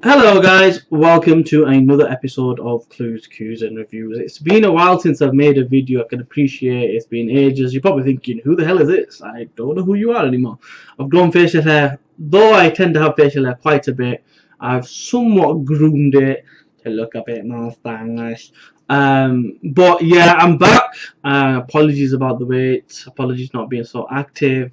Hello guys, welcome to another episode of Clues, Cues and Reviews. It's been a while since I've made a video. I can appreciate it's been ages. You're probably thinking, who the hell is this? I don't know who you are anymore. I've grown facial hair, though I tend to have facial hair quite a bit. I've somewhat groomed it to look a bit more stylish. But yeah, I'm back. Apologies about the wait. Apologies not being so active.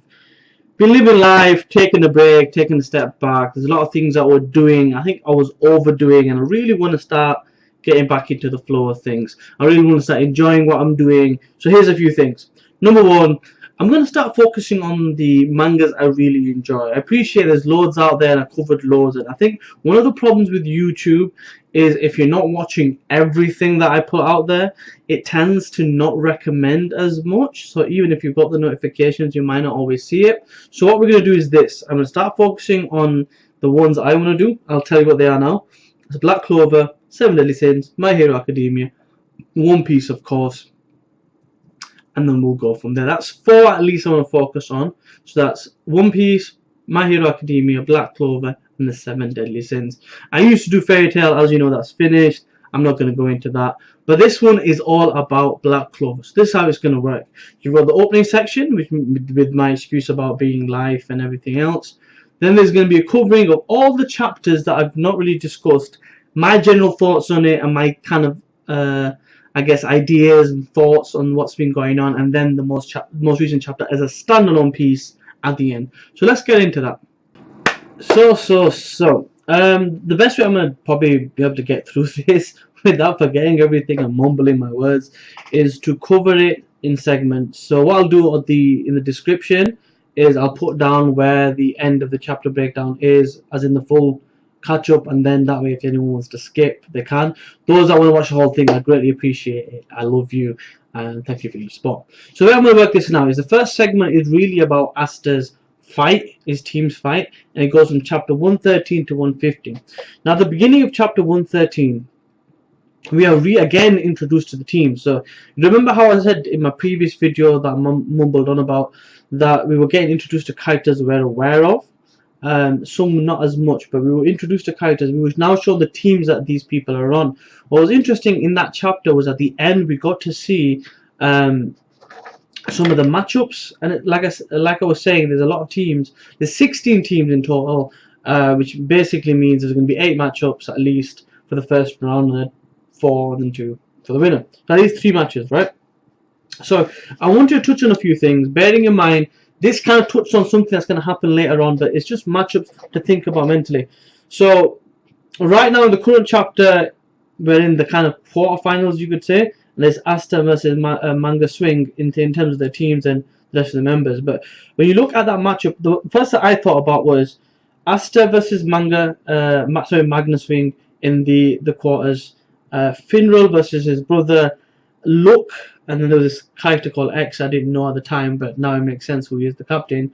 Been living life, taking a break, taking a step back. There's a lot of things that we're doing. I think I was overdoing, and I really want to start getting back into the flow of things. I really want to start enjoying what I'm doing. So here's a few things. Number one, I'm going to start focusing on the mangas I really enjoy. I appreciate there's loads out there, and I covered loads. And I think one of the problems with YouTube is if you're not watching everything that I put out there, it tends to not recommend as much. So even if you've got the notifications, you might not always see it. So what we're going to do is this. I'm going to start focusing on the ones I want to do. I'll tell you what they are now. It's Black Clover, 7 Deadly Sins, My Hero Academia, One Piece, of course. And then we'll go from there. That's 4 at least I want to focus on. So that's One Piece, My Hero Academia, Black Clover, and the 7 Deadly Sins. I used to do Fairy Tail, as you know, that's finished. I'm not going to go into that. But this one is all about Black Clover. So this is how it's going to work. You've got the opening section, which with my excuse about being life and everything else. Then there's going to be a covering of all the chapters that I've not really discussed, my general thoughts on it, and my kind of I guess ideas and thoughts on what's been going on, and then the most recent chapter as a standalone piece at the end. So let's get into that. The best way I'm going to probably be able to get through this without forgetting everything and mumbling my words is to cover it in segments. So what I'll do in the description is I'll put down where the end of the chapter breakdown is, as in the full catch up, and then that way if anyone wants to skip they can. Those that want to watch the whole thing, I greatly appreciate it. I love you and thank you for your support. So the way I'm going to work this now is the first segment is really about Asta's fight, his team's fight, and it goes from chapter 113 to 115. Now at the beginning of chapter 113 we are again introduced to the team. So remember how I said in my previous video that I mumbled on about that we were getting introduced to characters we're aware of. Some not as much, but we were introduced to characters. We were now shown the teams that these people are on. What was interesting in that chapter was at the end we got to see some of the matchups, and like I was saying, there's a lot of teams. There's 16 teams in total, which basically means there's going to be 8 matchups at least for the first round, and then 4 and then 2 for the winner. So at least 3 matches, right? So I want to touch on a few things, bearing in mind this kind of touched on something that's going to happen later on, but it's just matchups to think about mentally. So right now in the current chapter, we're in the kind of quarterfinals, you could say. And there's Asta versus Manga Swing in terms of their teams and the rest of the members. But when you look at that matchup, the first that I thought about was Asta versus Magna Swing in the quarters. Finral versus his brother Luck. And then there was this character called X I didn't know at the time, but now it makes sense who he is, the captain,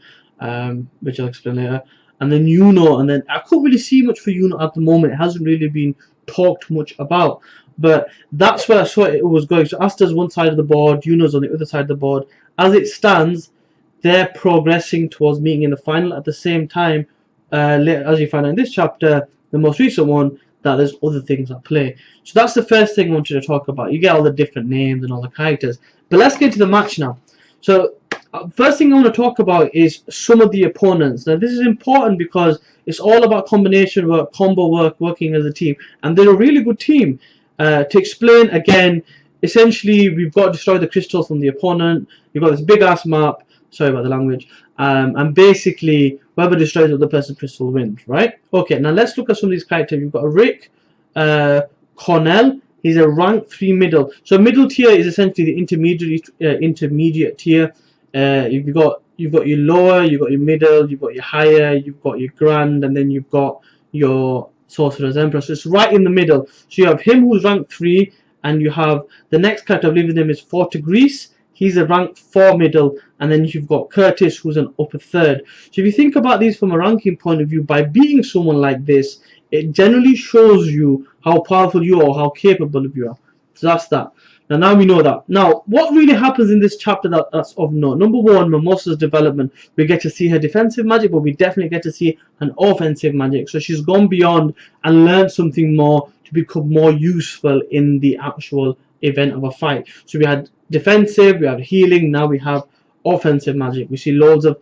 which I'll explain later. And then Yuno, and then I couldn't really see much for Yuno at the moment. It hasn't really been talked much about, but that's where I saw it was going. So Asta's one side of the board, Yuno's on the other side of the board. As it stands, they're progressing towards meeting in the final at the same time. As you find out in this chapter, the most recent one, that there's other things at play. So that's the first thing I want you to talk about. You get all the different names and all the characters. But let's get to the match now. So first thing I want to talk about is some of the opponents. Now this is important because it's all about combination work, combo work, working as a team. And they're a really good team. To explain again, essentially we've got to destroy the crystals from the opponent. You've got this big ass map. Sorry about the language. And basically, whoever destroys the other person's crystal wins, right? Okay, now let's look at some of these characters. You've got Rick Cornell. He's a rank 3 middle. So middle tier is essentially the intermediate tier. You've got your lower, you've got your middle, you've got your higher, you've got your grand, and then you've got your Sorcerer's Emperor. So it's right in the middle. So you have him who's rank 3, and you have the next character, I believe his name is Fortigrease. He's a rank 4 middle, and then you've got Curtis, who's an upper 3rd. So if you think about these from a ranking point of view, by beating someone like this, it generally shows you how powerful you are, how capable of you are. So that's that. Now we know that. Now, what really happens in this chapter that's of note? Number one, Mimosa's development. We get to see her defensive magic, but we definitely get to see an offensive magic. So she's gone beyond and learned something more to become more useful in the actual event of a fight. So we had defensive, we had healing, now we have offensive magic. We see loads of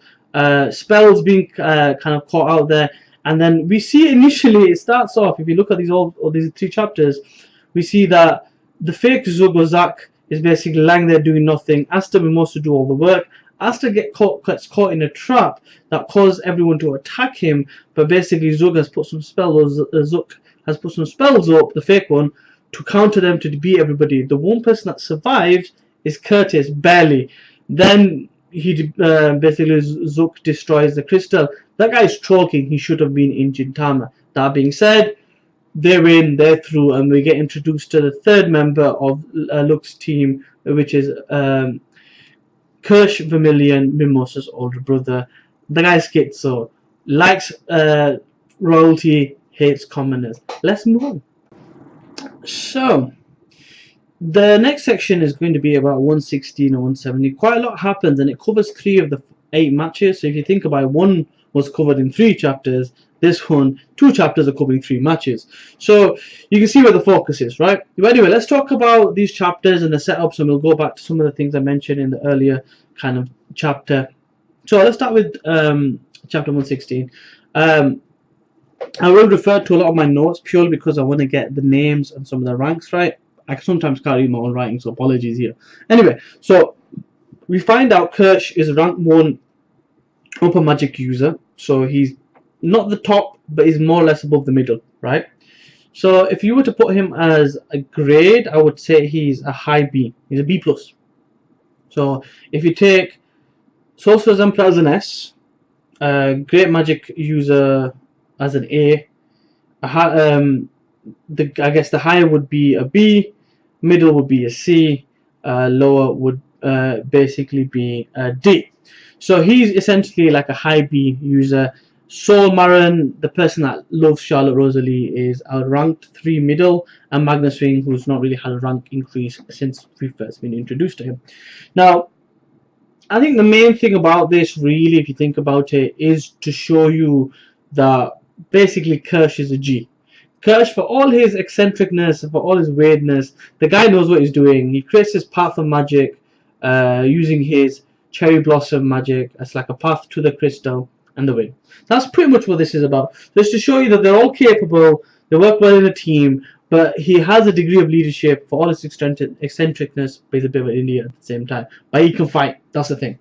spells being kind of caught out there. And then we see initially, it starts off, if you look at these 3 chapters, we see that the fake Zugozak is basically lying there doing nothing. Asta Mimosa do all the work. Asta gets caught in a trap that causes everyone to attack him, but basically Zug has put some spells. Zug has put some spells up, the fake one, to counter them to beat everybody. The one person that survives is Curtis, barely. Then he basically Zug destroys the crystal. That guy's choking. He should have been in Gintama. That being said, they win, they're through, and we get introduced to the 3rd member of Luke's team, which is Kirsch Vermilion, Mimosa's older brother. The guy's schizo, likes royalty, hates commoners. Let's move on. So, the next section is going to be about 116 and 170. Quite a lot happens, and it covers 3 of the 8 matches. So if you think about it, 1 was covered in 3 chapters. This one, 2 chapters are covering 3 matches. So you can see where the focus is, right? But anyway, let's talk about these chapters and the setups, and we'll go back to some of the things I mentioned in the earlier kind of chapter. So let's start with chapter 116. I will refer to a lot of my notes purely because I want to get the names and some of the ranks right. I sometimes can't read my own writing, so apologies here. Anyway, so we find out Kirsch is rank 1 upper magic user. So he's not the top, but he's more or less above the middle, right? So if you were to put him as a grade, I would say he's a high B. He's a B+. So if you take Sorcerer's Emperor as an S, Great Magic user as an A, I guess the higher would be a B, middle would be a C, lower would basically be a D. So he's essentially like a high B user. Soul Marin, the person that loves Charlotte Rosalie, is a ranked 3 middle, and Magnus Swing, who's not really had a rank increase since we've first been introduced to him. Now, I think the main thing about this, really, if you think about it, is to show you that basically Kirsch is a G. Kirsch, for all his eccentricness, for all his weirdness, the guy knows what he's doing. He creates his path of magic using his cherry blossom magic as like a path to the crystal and the win. That's pretty much what this is about. Just to show you that they're all capable, they work well in a team, but he has a degree of leadership for all his eccentricness, but he's a bit of an idiot at the same time. But he can fight, that's the thing.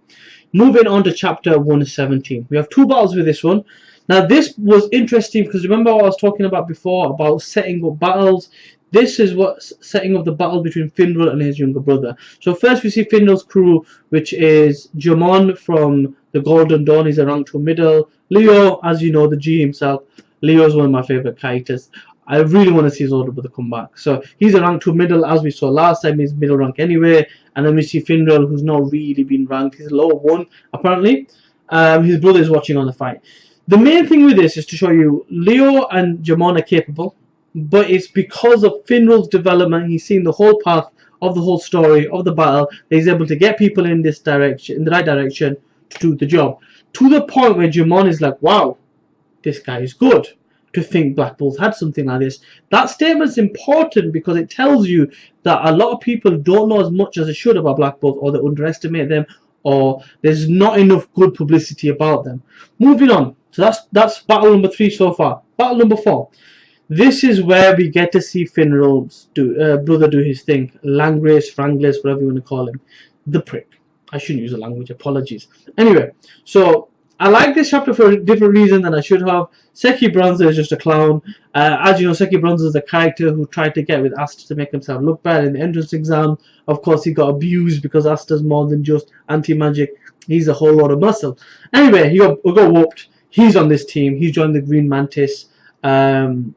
Moving on to chapter 117. We have 2 battles with this one. Now this was interesting because remember what I was talking about before about setting up battles. This is what's setting up the battle between Finral and his younger brother. So first we see Finral's crew, which is Jamon from the Golden Dawn. He's a rank 2 middle. Leo, as you know, the G himself. Leo is one of my favorite characters. I really want to see his older brother come back. So he's a rank 2 middle, as we saw last time. He's middle rank anyway. And then we see Finral, who's not really been ranked. He's a lower 1 apparently. His brother is watching on the fight. The main thing with this is to show you Leo and Jamon are capable, but it's because of Finral's development. He's seen the whole path of the whole story of the battle. He's able to get people in this direction, in the right direction, to do the job. To the point where Jamon is like, wow, this guy is good. To think Black Bulls had something like this. That statement's important because it tells you that a lot of people don't know as much as they should about Black Bulls, or they underestimate them, or there's not enough good publicity about them. Moving on. So that's battle number 3 so far. Battle number 4. This is where we get to see Finral's brother do his thing. Langris, Franglis, whatever you want to call him. The prick. I shouldn't use the language, apologies. Anyway, so I like this chapter for a different reason than I should have. Seki Bronzer is just a clown. As you know, Seki Bronzer is a character who tried to get with Asta to make himself look bad in the entrance exam. Of course, he got abused because Asta's more than just anti-magic. He's a whole lot of muscle. Anyway, he got whooped. He's on this team. He's joined the Green Mantis. The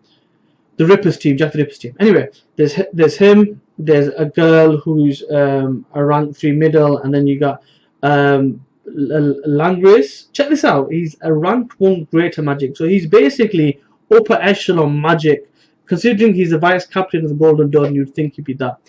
Ripper's team, Jack the Ripper's team. Anyway, there's him. There's a girl who's a rank 3 middle, and then you got Langris. Check this out. He's a rank 1 greater magic, so he's basically upper echelon magic. Considering he's the vice captain of the Golden Dawn, you'd think he'd be that.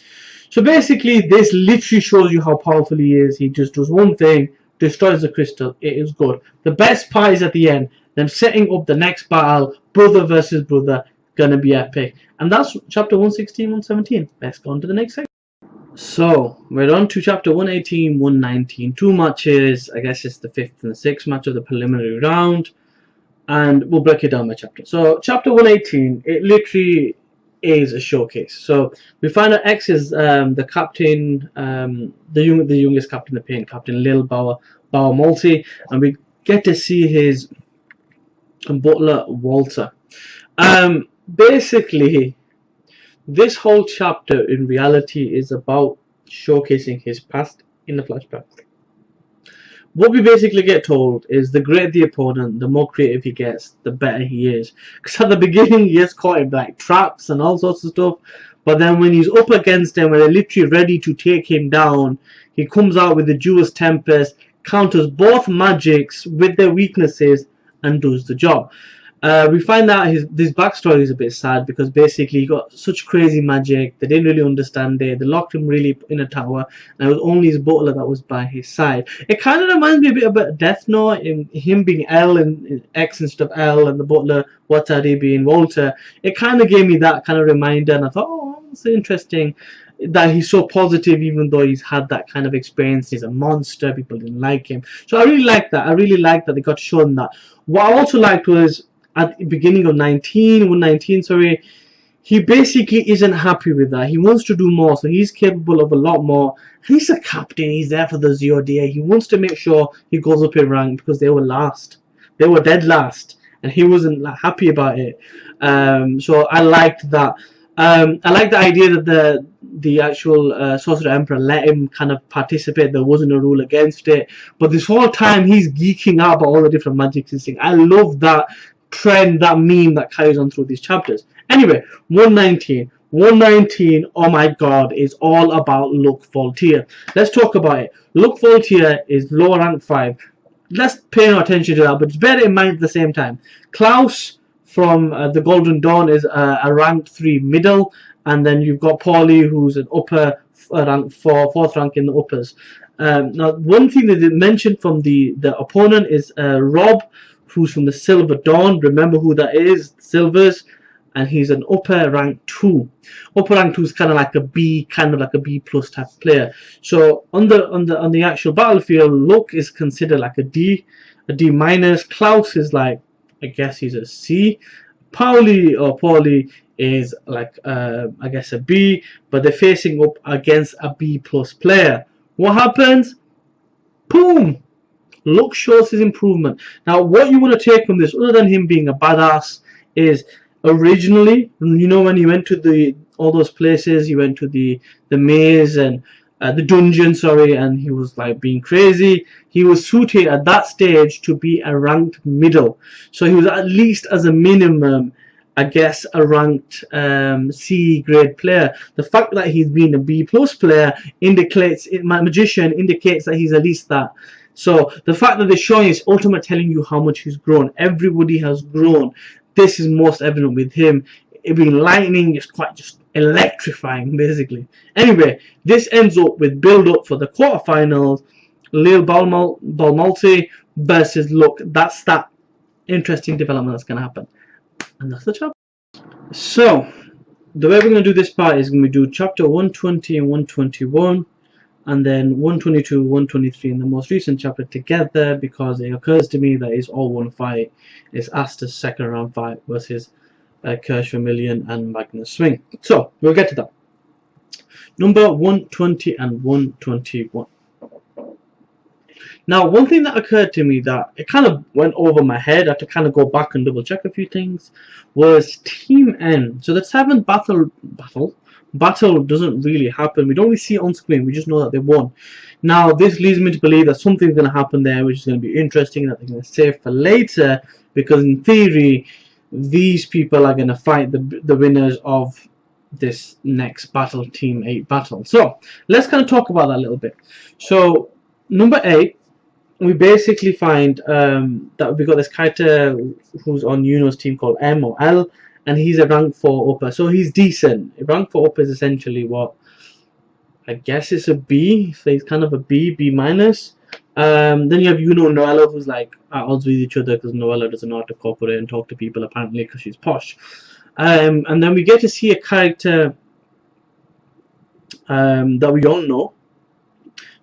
So basically, this literally shows you how powerful he is. He just does one thing, destroys the crystal. It is good. The best part is at the end, them setting up the next battle, brother versus brother, gonna be epic. And that's chapter 116, 117. Let's go on to the next section. So we're on to chapter 118, 119. Two matches. I guess it's the 5th and the 6th match of the preliminary round. And we'll break it down by chapter. So chapter 118, it literally is a showcase. So we find out X is the captain, the youngest captain of pain, Captain Lil Bauer Multi, and we get to see his butler Walter. Basically, this whole chapter in reality is about showcasing his past in the flashback. What we basically get told is the greater the opponent, the more creative he gets, the better he is. Because at the beginning, he is caught in like traps and all sorts of stuff. But then when he's up against them, when they're literally ready to take him down, he comes out with the Jewel's Tempest, counters both magics with their weaknesses, and does the job. We find out his backstory is a bit sad because basically he got such crazy magic, they didn't really understand it, they locked him really in a tower, and it was only his butler that was by his side. It kind of reminds me a bit about Death Note, in him being L and X instead of L, and the butler Watari being Walter. It kind of gave me that kind of reminder, and I thought, oh, that's interesting that he's so positive even though he's had that kind of experience. He's a monster, people didn't like him. So I really like that. I really like that they got shown that. What I also liked was at the beginning of 119, sorry, he basically isn't happy with that. He wants to do more, so he's capable of a lot more. And he's a captain, he's there for the Zero Day. He wants to make sure he goes up in rank because they were last. They were dead last, and he wasn't happy about it. So I liked that. I like the idea that the actual Sorcerer Emperor let him kind of participate. There wasn't a rule against it. But this whole time, he's geeking out about all the different magics he's seeing. I love that trend, that meme that carries on through these chapters. Anyway, 119, oh my god, is all about Luc Voltier. Let's talk about it. Luc Voltier is lower rank 5. Let's pay no attention to that, but bear it in mind at the same time. Klaus from the Golden Dawn is a rank 3 middle, and then you've got Paulie, who's an upper rank 4, 4th rank in the uppers. Now, one thing that they mentioned from the opponent is Rob, who's from the Silver Dawn. Remember who that is, Silvers, and he's an upper rank 2. Upper rank 2 is kind of like a B, plus type player. So on the actual battlefield, Luc is considered like a D minus. Klaus is like, I guess he's a C. Paulie is like I guess a B, but they're facing up against a B plus player. What happens? Boom! Luc shows his improvement. Now, what you want to take from this, other than him being a badass, is originally, you know, when you went to all those places, you went to the maze and the dungeon, sorry, and he was like being crazy. He was suited at that stage to be a ranked middle, so he was at least as a minimum, I guess, a ranked C grade player. The fact that he's been a B plus player indicates that he's at least that. So the fact that they're showing is ultimately telling you how much he's grown. Everybody has grown. This is most evident with him. It being lightning is quite just electrifying, basically. Anyway, this ends up with build up for the quarterfinals. Lil Balmalti versus Luc. That's that interesting development that's going to happen. And that's the chapter. So the way we're going to do this part is going to do chapter 120 and 121. And then 122, 123 in the most recent chapter together, because it occurs to me that it's all one fight. It's Asta's second round fight versus Kirsch Vermillion and Magnus Swing. So we'll get to that. Number 120 and 121. Now, one thing that occurred to me that it kind of went over my head, I had to kind of go back and double check a few things, was Team N. So the 7th battle doesn't really happen. We don't really see it on screen. We just know that they won. Now, this leads me to believe that something's going to happen there, which is going to be interesting, that they're going to save for later, because in theory, these people are going to fight the winners of this next battle, Team 8 battle. So, let's kind of talk about that a little bit. So, number 8, we basically find that we got this character who's on Yuno's team called M or L, and he's a rank 4 upper, so he's decent. Rank 4 upper is essentially what I guess it's a B, so it's kind of a B minus. Then you have Yuno and Noella, who's like at odds with each other because Noella doesn't know how to cooperate and talk to people apparently because she's posh. And then we get to see a character that we all know,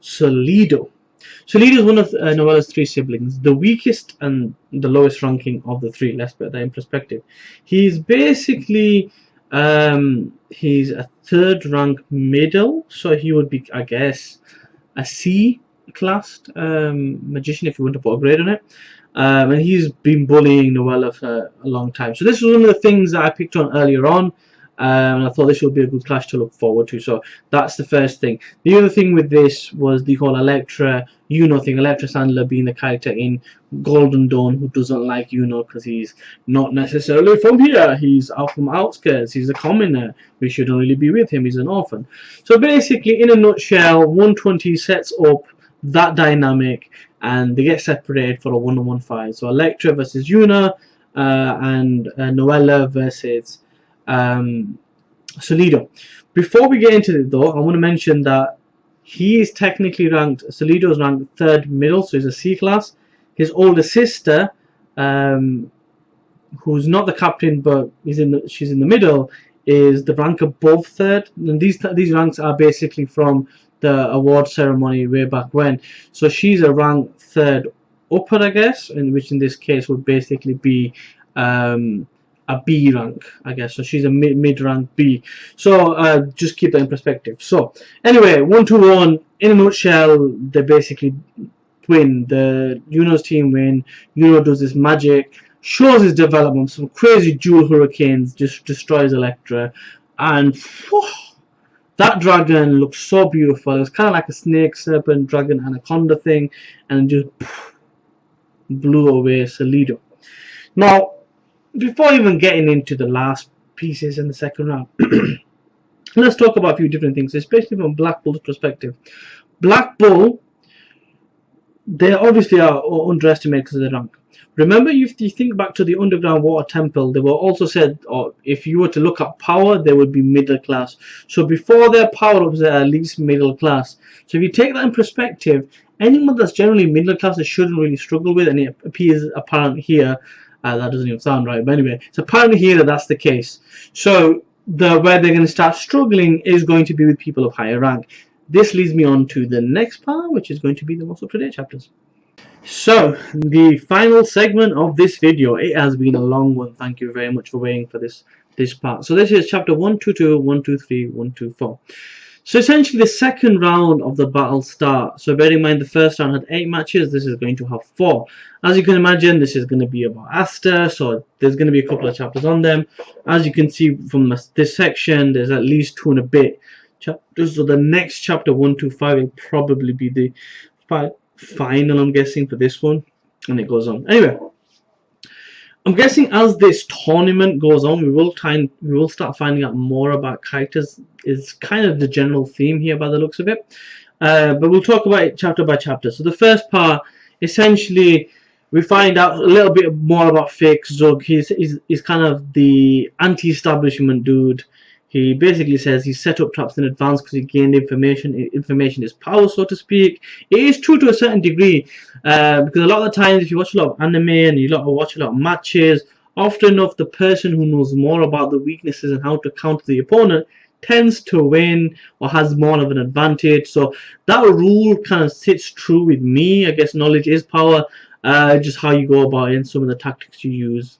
Solido. Solido is one of Noella's 3 siblings, the weakest and the lowest ranking of the 3. Let's put that in perspective. He's basically he's a 3rd rank middle, so he would be, I guess, a C classed magician if you want to put a grade on it. And he's been bullying Noella for a long time. So this was one of the things that I picked on earlier on. And I thought this would be a good clash to look forward to. So that's the first thing. The other thing with this was the whole Electra Yuno thing. Electra Sandler being the character in Golden Dawn who doesn't like Yuno because he's not necessarily from here. He's out from outskirts. He's a commoner. We shouldn't really be with him. He's an orphan. So basically, in a nutshell, 120 sets up that dynamic and they get separated for a 1-on-1 fight. So Electra versus Yuno and Noella versus Solido. Before we get into it though, I want to mention that he is technically ranked, Solido is ranked 3rd middle, so he's a C class. His older sister, who's not the captain but she's in the middle, is the rank above 3rd. And these ranks are basically from the award ceremony way back when. So she's a rank 3rd upper, I guess, which in this case would basically be a B rank, I guess. So she's a mid rank B. So just keep that in perspective. So anyway, 1-1 in a nutshell, they basically win. The Yuno's team win. Yuno does this magic, shows his development, some crazy jewel hurricanes, just destroys Electra, and whew, that dragon looks so beautiful. It was kind of like a snake, serpent, dragon, anaconda thing, and just blew away Solido. Now, before even getting into the last pieces in the second round, let's talk about a few different things, especially from Black Bull's perspective. Black Bull, they obviously are underestimated because of their rank. Remember, if you think back to the Underground Water Temple, they were also said, or if you were to look at power, they would be middle class. So before their power ups, they're at least middle class. So if you take that in perspective, anyone that's generally middle class, they shouldn't really struggle with, and it appears apparent here. That doesn't even sound right, but anyway, it's apparently here that that's the case. So where they're going to start struggling is going to be with people of higher rank. This leads me on to the next part, which is going to be the most up-to-date chapters. So the final segment of this video, it has been a long one. Thank you very much for waiting for this part. So this is chapter 122, 123, 124. So essentially the second round of the battle starts. So bear in mind the first round had 8 matches, this is going to have 4. As you can imagine, this is going to be about Asta, so there's going to be a couple of chapters on them. As you can see from this section, there's at least 2 and a bit chapters. So the next chapter 125 will probably be the final, I'm guessing, for this one, and it goes on. Anyway, I'm guessing as this tournament goes on, we will start finding out more about characters. Is kind of the general theme here by the looks of it. But we'll talk about it chapter by chapter. So the first part, essentially, we find out a little bit more about Fake Zug. He's kind of the anti-establishment dude. He basically says he set up traps in advance because he gained information. Information is power, so to speak. It is true to a certain degree, because a lot of the times, if you watch a lot of anime and you watch a lot of matches, often enough the person who knows more about the weaknesses and how to counter the opponent tends to win or has more of an advantage. So that rule kind of sits true with me. I guess knowledge is power. Just how you go about it and some of the tactics you use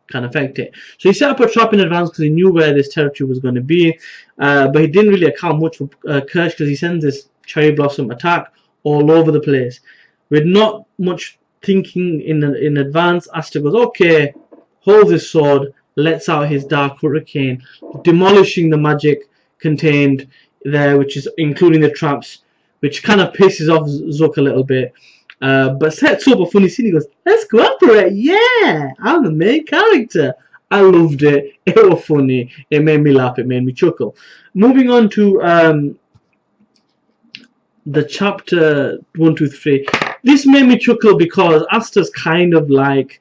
can affect it. So he set up a trap in advance because he knew where this territory was going to be, but he didn't really account much for Kirsch because he sends this cherry blossom attack all over the place with not much thinking in advance. Asta goes, okay, holds his sword, lets out his dark hurricane, demolishing the magic contained there, which is including the traps, which kind of pisses off Zook a little bit. But sets up a funny scene. He goes, let's go up for it. Yeah, I'm the main character. I loved it. It was funny. It made me laugh. It made me chuckle. Moving on to the chapter 123. This made me chuckle because Asta's kind of like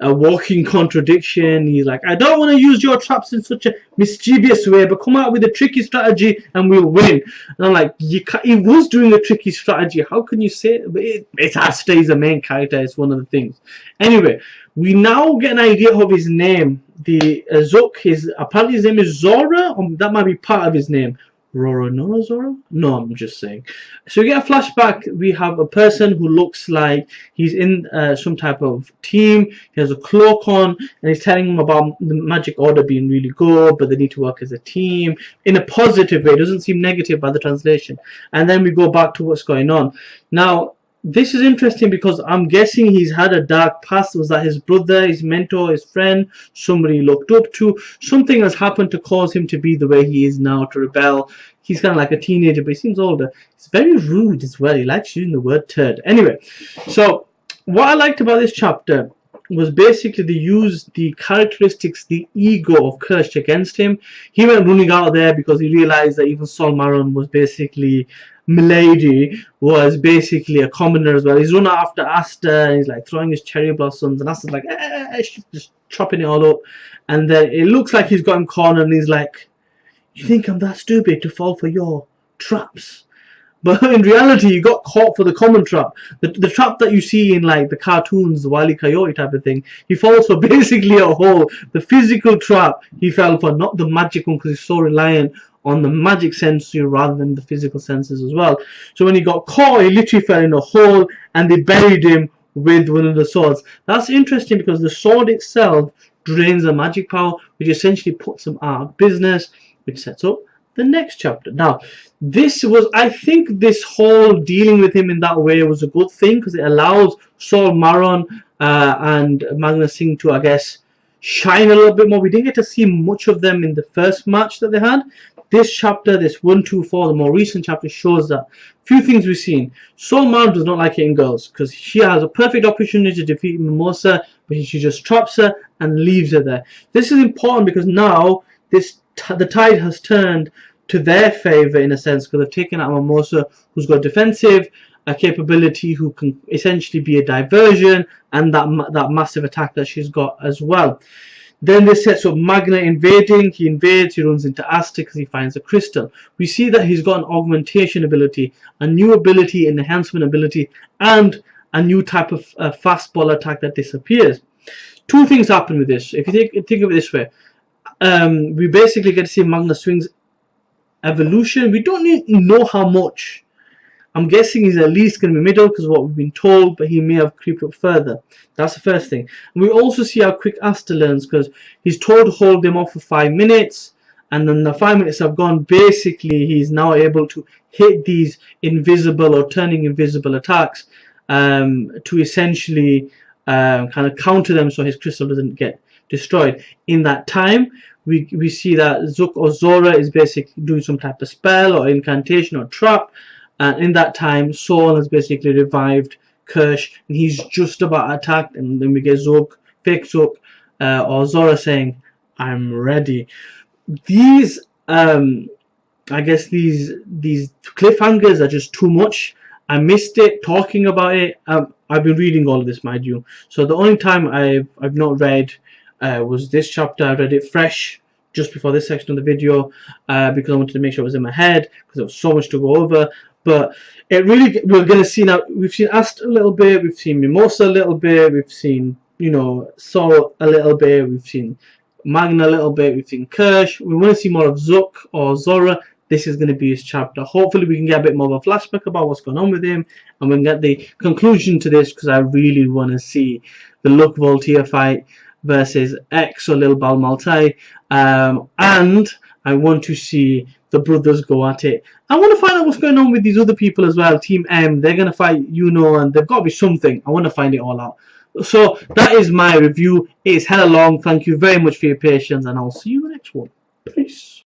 a walking contradiction. He's like, I don't want to use your traps in such a mischievous way, but come out with a tricky strategy and we'll win. And I'm like, he was doing a tricky strategy. How can you say it? But it has to. He's a main character. It's one of the things. Anyway, we now get an idea of his name. The Zook, apparently his name is Zora, or that might be part of his name. Zora? No, I'm just saying. So we get a flashback. We have a person who looks like he's in some type of team. He has a cloak on, and he's telling him about the magic order being really good, but they need to work as a team in a positive way. It doesn't seem negative by the translation. And then we go back to what's going on. Now, this is interesting because I'm guessing he's had a dark past. Was that his brother, his mentor, his friend, somebody he looked up to? Something has happened to cause him to be the way he is now, to rebel. He's kind of like a teenager, but he seems older. He's very rude as well. He likes using the word turd. Anyway, so what I liked about this chapter was basically they used the characteristics, the ego of Kirsch against him. He went running out of there because he realized that even Sol Maron was basically, Milady was basically a commoner as well. He's run after Asta, and he's like throwing his cherry blossoms, and Asta's like, just chopping it all up. And then it looks like he's got him cornered, and he's like, you think I'm that stupid to fall for your traps? But in reality, he got caught for the common trap. The trap that you see in like the cartoons, the Wile E. Coyote type of thing. He falls for basically a hole. The physical trap he fell for, not the magic one, because he's so reliant on the magic sense rather than the physical senses as well. So when he got caught, he literally fell in a hole, and they buried him with one of the swords. That's interesting because the sword itself drains the magic power, which essentially puts him out of business, which sets up the next chapter. Now, I think this whole dealing with him in that way was a good thing, because it allows Sol Maron and Magna Singh to, I guess, shine a little bit more. We didn't get to see much of them in the first match that they had. This chapter, this 1, 2, 4, the more recent chapter, shows that few things we've seen. Sol Maron does not like hitting girls, because she has a perfect opportunity to defeat Mimosa, but she just traps her and leaves her there. This is important because now the tide has turned to their favor in a sense, because they've taken out Mimosa, who's got defensive capability, who can essentially be a diversion, and that massive attack that she's got as well. Then this sets up Magna invading. He invades, he runs into Asta because he finds a crystal. We see that he's got an augmentation ability, a new ability, an enhancement ability, and a new type of fastball attack that disappears. Two things happen with this. If you think of it this way, we basically get to see Magna Swing's evolution. We don't know how much. I'm guessing he's at least going to be middle because of what we've been told, but he may have creeped up further. That's the first thing. And we also see how quick Asta learns, because he's told to hold him off for 5 minutes, and then the 5 minutes have gone. Basically, he's now able to hit these invisible or turning invisible attacks to essentially kind of counter them so his crystal doesn't get destroyed. In that time, we see that Zook or Zora is basically doing some type of spell or incantation or trap. And in that time, Sol has basically revived Kirsch, and he's just about attacked. And then we get Zook, fake Zook, or Zora saying, "I'm ready." These, I guess these cliffhangers are just too much. I missed it talking about it. I've been reading all of this, mind you. So the only time I've not read was this chapter. I read it fresh just before this section of the video because I wanted to make sure it was in my head, because there was so much to go over. But it really, we're going to see now, we've seen Asta a little bit, we've seen Mimosa a little bit, we've seen, Sol a little bit, we've seen Magna a little bit, we've seen Kirsch. We want to see more of Zook or Zora. This is going to be his chapter. Hopefully we can get a bit more of a flashback about what's going on with him, and we can get the conclusion to this, because I really want to see the Luck Voltaire fight versus X or Lil Bal Maltai, and I want to see the brothers go at it. I want to find out what's going on with these other people as well. Team M, they're going to fight and they've got to be something. I want to find it all out. So that is my review. It's hella long. Thank you very much for your patience, and I'll see you in the next one. Peace.